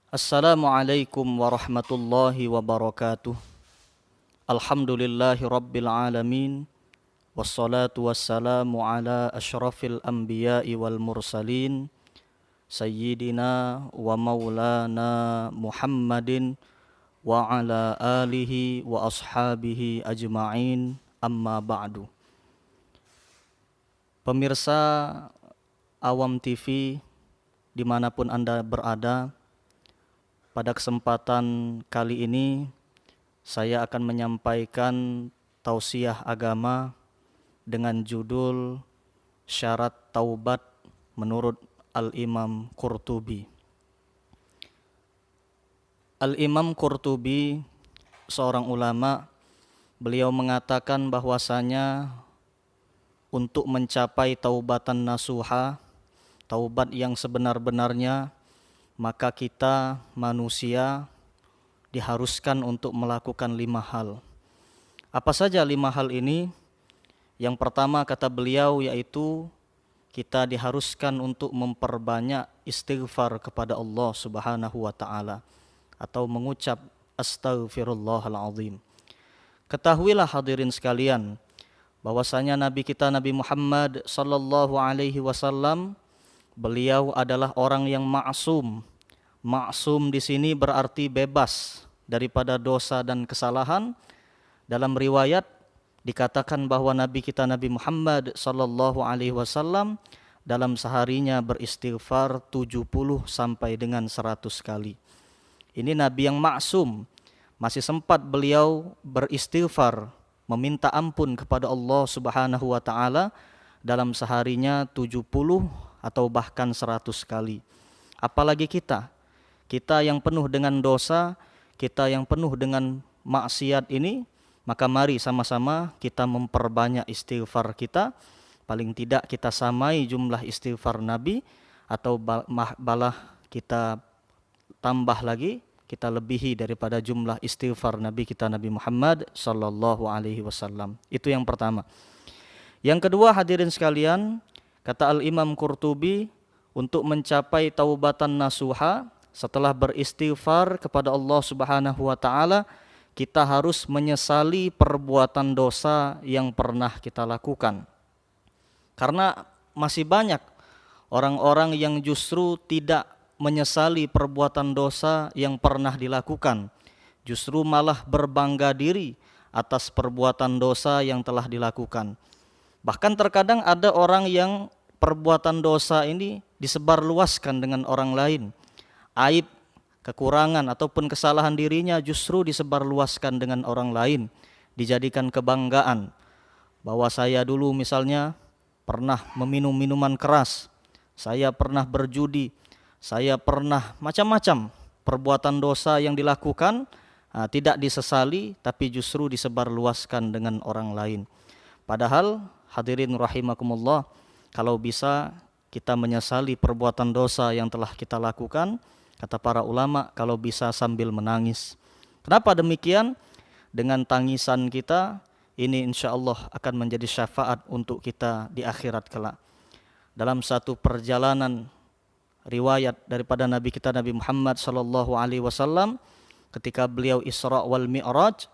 Assalamualaikum warahmatullahi wabarakatuh. Alhamdulillahi rabbil alamin. Wassalatu wassalamu ala ashrafil anbiya'i wal mursalin Sayyidina wa maulana Muhammadin wa ala alihi wa ashabihi ajma'in, amma ba'du. Pemirsa Awam TV dimanapun Anda berada, pada kesempatan kali ini saya akan menyampaikan tausiah agama dengan judul Syarat Taubat menurut Al-Imam Qurtubi. Al-Imam Qurtubi seorang ulama, beliau mengatakan bahwasanya untuk mencapai taubatan nasuha, taubat yang sebenar-benarnya, maka kita manusia diharuskan untuk melakukan 5 hal. Apa saja 5 hal ini? Yang pertama kata beliau yaitu kita diharuskan untuk memperbanyak istighfar kepada Allah Subhanahu wa taala atau mengucap astaghfirullahalazim. Ketahuilah hadirin sekalian bahwasanya Nabi kita Nabi Muhammad sallallahu alaihi wasallam, beliau adalah orang yang ma'sum. Ma'sum di sini berarti bebas daripada dosa dan kesalahan. Dalam riwayat dikatakan bahwa Nabi kita Nabi Muhammad sallallahu alaihi wasallam dalam seharinya beristighfar 70 sampai dengan 100 kali. Ini Nabi yang ma'sum, masih sempat beliau beristighfar, meminta ampun kepada Allah Subhanahu wa taala dalam seharinya 70 atau bahkan 100 kali. Apalagi kita yang penuh dengan dosa, kita yang penuh dengan maksiat ini, maka mari sama-sama kita memperbanyak istighfar kita. Paling tidak kita samai jumlah istighfar Nabi, atau balah kita tambah lagi, kita lebihi daripada jumlah istighfar Nabi kita Nabi Muhammad sallallahu alaihi wasallam. Itu yang pertama. Yang kedua hadirin sekalian, kata Al-Imam Qurtubi, untuk mencapai taubatan nasuha, setelah beristighfar kepada Allah Subhanahu wa taala, kita harus menyesali perbuatan dosa yang pernah kita lakukan. Karena masih banyak orang-orang yang justru tidak menyesali perbuatan dosa yang pernah dilakukan, justru malah berbangga diri atas perbuatan dosa yang telah dilakukan. Bahkan terkadang ada orang yang perbuatan dosa ini disebarluaskan dengan orang lain. Aib, kekurangan ataupun kesalahan dirinya justru disebarluaskan dengan orang lain, dijadikan kebanggaan bahwa saya dulu misalnya pernah meminum minuman keras, saya pernah berjudi, saya pernah macam-macam perbuatan dosa yang dilakukan, tidak disesali tapi justru disebarluaskan dengan orang lain. Padahal hadirin rahimakumullah, kalau bisa kita menyesali perbuatan dosa yang telah kita lakukan, kata para ulama, kalau bisa sambil menangis. Kenapa demikian? Dengan tangisan kita ini insya Allah akan menjadi syafaat untuk kita di akhirat kelak. Dalam satu perjalanan riwayat daripada Nabi kita Nabi Muhammad sallallahu alaihi wasallam, ketika beliau Isra wal Mi'raj,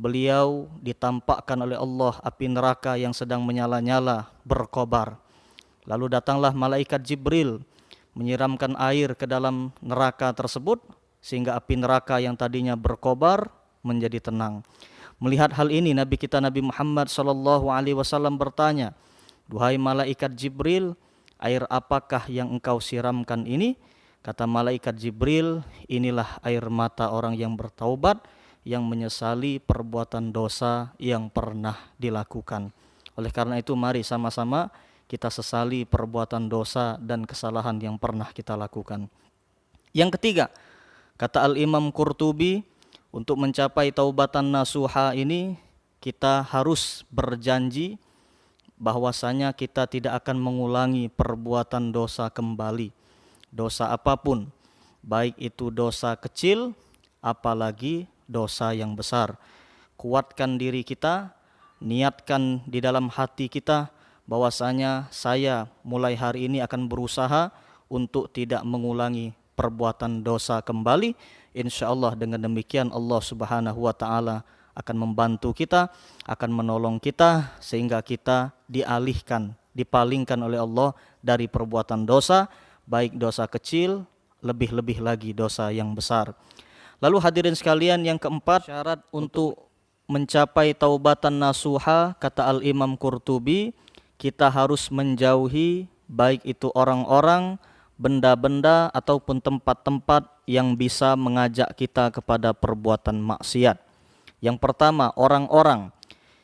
beliau ditampakkan oleh Allah api neraka yang sedang menyala-nyala berkobar. Lalu datanglah malaikat Jibril menyiramkan air ke dalam neraka tersebut, sehingga api neraka yang tadinya berkobar menjadi tenang. Melihat hal ini, Nabi kita Nabi Muhammad sallallahu alaihi wasallam bertanya, "Duhai malaikat Jibril, air apakah yang engkau siramkan ini?" Kata malaikat Jibril, "Inilah air mata orang yang bertaubat, yang menyesali perbuatan dosa yang pernah dilakukan." Oleh karena itu mari sama-sama kita sesali perbuatan dosa dan kesalahan yang pernah kita lakukan. Yang ketiga, kata Al-Imam Qurtubi, untuk mencapai taubatan nasuha ini kita harus berjanji bahwasanya kita tidak akan mengulangi perbuatan dosa kembali. Dosa apapun, baik itu dosa kecil apalagi dosa yang besar. Kuatkan diri kita, niatkan di dalam hati kita bahwasanya saya mulai hari ini akan berusaha untuk tidak mengulangi perbuatan dosa kembali. Insya Allah dengan demikian Allah Subhanahu wa Ta'ala akan membantu kita, akan menolong kita sehingga kita dialihkan, dipalingkan oleh Allah dari perbuatan dosa, baik dosa kecil, lebih-lebih lagi dosa yang besar. Lalu hadirin sekalian, yang keempat, syarat untuk mencapai taubatan nasuha, kata Al-Imam Qurtubi, kita harus menjauhi baik itu orang-orang, benda-benda ataupun tempat-tempat yang bisa mengajak kita kepada perbuatan maksiat. Yang pertama, orang-orang.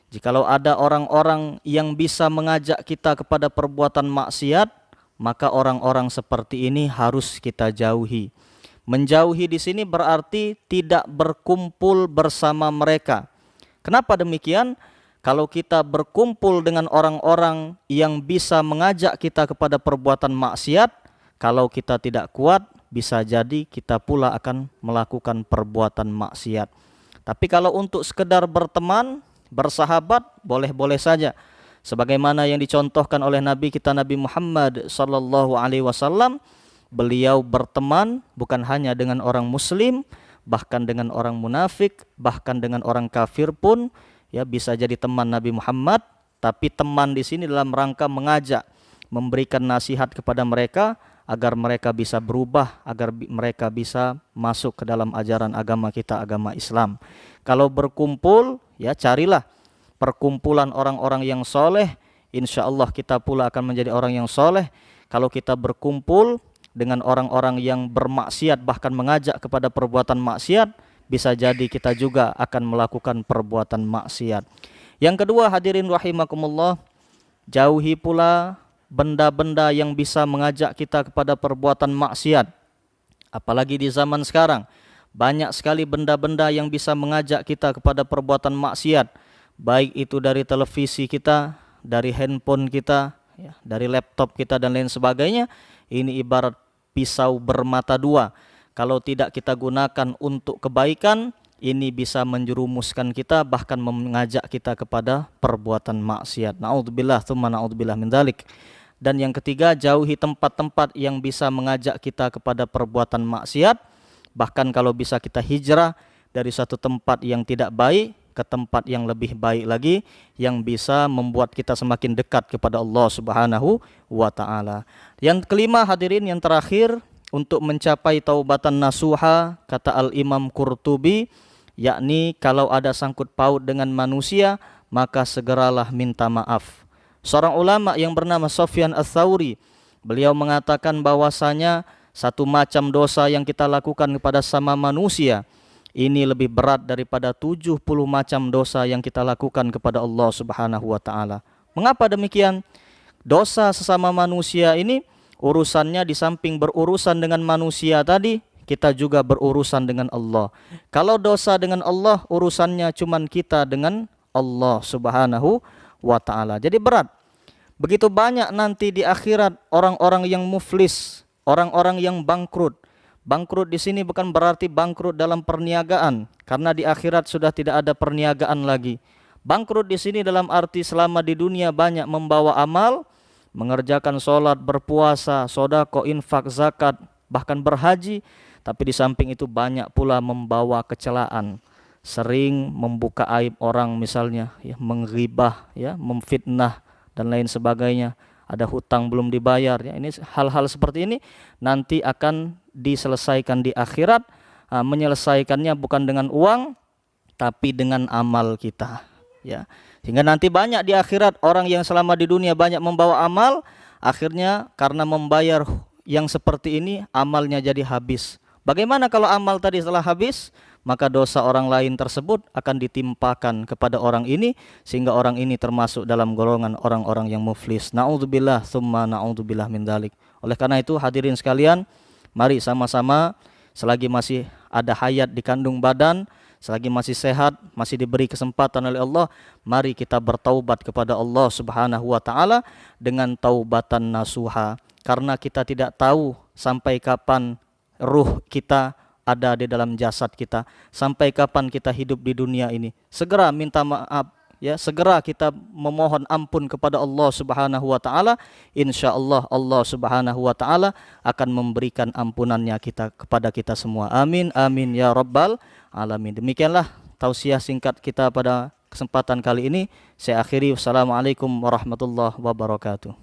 Jikalau ada orang-orang yang bisa mengajak kita kepada perbuatan maksiat, maka orang-orang seperti ini harus kita jauhi. Menjauhi di sini berarti tidak berkumpul bersama mereka. Kenapa demikian? Kalau kita berkumpul dengan orang-orang yang bisa mengajak kita kepada perbuatan maksiat, kalau kita tidak kuat, bisa jadi kita pula akan melakukan perbuatan maksiat. Tapi kalau untuk sekedar berteman, bersahabat, boleh-boleh saja. Sebagaimana yang dicontohkan oleh Nabi kita Nabi Muhammad sallallahu alaihi wasallam, beliau berteman bukan hanya dengan orang muslim, bahkan dengan orang munafik, bahkan dengan orang kafir pun ya bisa jadi teman Nabi Muhammad. Tapi teman di sini dalam rangka mengajak, memberikan nasihat kepada mereka agar mereka bisa berubah, agar mereka bisa masuk ke dalam ajaran agama kita, agama Islam. Kalau berkumpul, ya carilah perkumpulan orang-orang yang soleh, insya Allah kita pula akan menjadi orang yang soleh. Kalau kita berkumpul dengan orang-orang yang bermaksiat, bahkan mengajak kepada perbuatan maksiat, bisa jadi kita juga akan melakukan perbuatan maksiat. Yang kedua, hadirin rahimakumullah, jauhi pula benda-benda yang bisa mengajak kita kepada perbuatan maksiat. Apalagi di zaman sekarang, banyak sekali benda-benda yang bisa mengajak kita kepada perbuatan maksiat. Baik itu dari televisi kita, dari handphone kita, ya, dari laptop kita dan lain sebagainya. Ini ibarat pisau bermata dua. Kalau tidak kita gunakan untuk kebaikan, ini bisa menjerumuskan kita, bahkan mengajak kita kepada perbuatan maksiat. Na'udzubillah, tsumma na'udzubillah min dzalik. Dan yang ketiga, jauhi tempat-tempat yang bisa mengajak kita kepada perbuatan maksiat. Bahkan kalau bisa kita hijrah dari satu tempat yang tidak baik ke tempat yang lebih baik lagi, yang bisa membuat kita semakin dekat kepada Allah Subhanahu wa Ta'ala. Yang kelima, hadirin, yang terakhir, untuk mencapai taubatan nasuha, kata Al-Imam Qurtubi, yakni kalau ada sangkut paut dengan manusia, maka segeralah minta maaf. Seorang ulama yang bernama Sufyan Ats-Tsauri, beliau mengatakan bahwasanya satu macam dosa yang kita lakukan kepada sama manusia ini lebih berat daripada 70 macam dosa yang kita lakukan kepada Allah Subhanahu wa Ta'ala. Mengapa demikian? Dosa sesama manusia ini urusannya di samping berurusan dengan manusia tadi, kita juga berurusan dengan Allah. Kalau dosa dengan Allah, urusannya cuman kita dengan Allah Subhanahu wa Ta'ala. Jadi berat. Begitu banyak nanti di akhirat orang-orang yang muflis, orang-orang yang bangkrut. Bangkrut di sini bukan berarti bangkrut dalam perniagaan, karena di akhirat sudah tidak ada perniagaan lagi. Bangkrut di sini dalam arti selama di dunia banyak membawa amal, mengerjakan sholat, berpuasa, sedekah, infak, zakat, bahkan berhaji, tapi di samping itu banyak pula membawa kecelaan. Sering membuka aib orang, misalnya ya, menggibah, ya, memfitnah dan lain sebagainya. Ada hutang belum dibayar, ya. Ini hal-hal seperti ini nanti akan diselesaikan di akhirat. Menyelesaikannya bukan dengan uang, tapi dengan amal kita, ya. Sehingga nanti banyak di akhirat orang yang selama di dunia banyak membawa amal, akhirnya karena membayar yang seperti ini amalnya jadi habis. Bagaimana kalau amal tadi setelah habis? Maka dosa orang lain tersebut akan ditimpakan kepada orang ini, sehingga orang ini termasuk dalam golongan orang-orang yang muflis. Na'udzubillah, tsumma na'udzubillah min dzalik. Oleh karena itu, hadirin sekalian, mari sama-sama selagi masih ada hayat di kandung badan, selagi masih sehat, masih diberi kesempatan oleh Allah, mari kita bertaubat kepada Allah Subhanahu wa Ta'ala dengan taubatan nasuha. Karena kita tidak tahu sampai kapan ruh kita ada di dalam jasad kita, sampai kapan kita hidup di dunia ini. Segera minta maaf, ya, segera kita memohon ampun kepada Allah Subhanahu wa taala, insyaallah Allah Subhanahu wa taala akan memberikan ampunannya kepada kita semua. Amin amin ya rabbal alamin. Demikianlah tausiah singkat kita pada kesempatan kali ini. Saya akhiri, wassalamualaikum warahmatullahi wabarakatuh.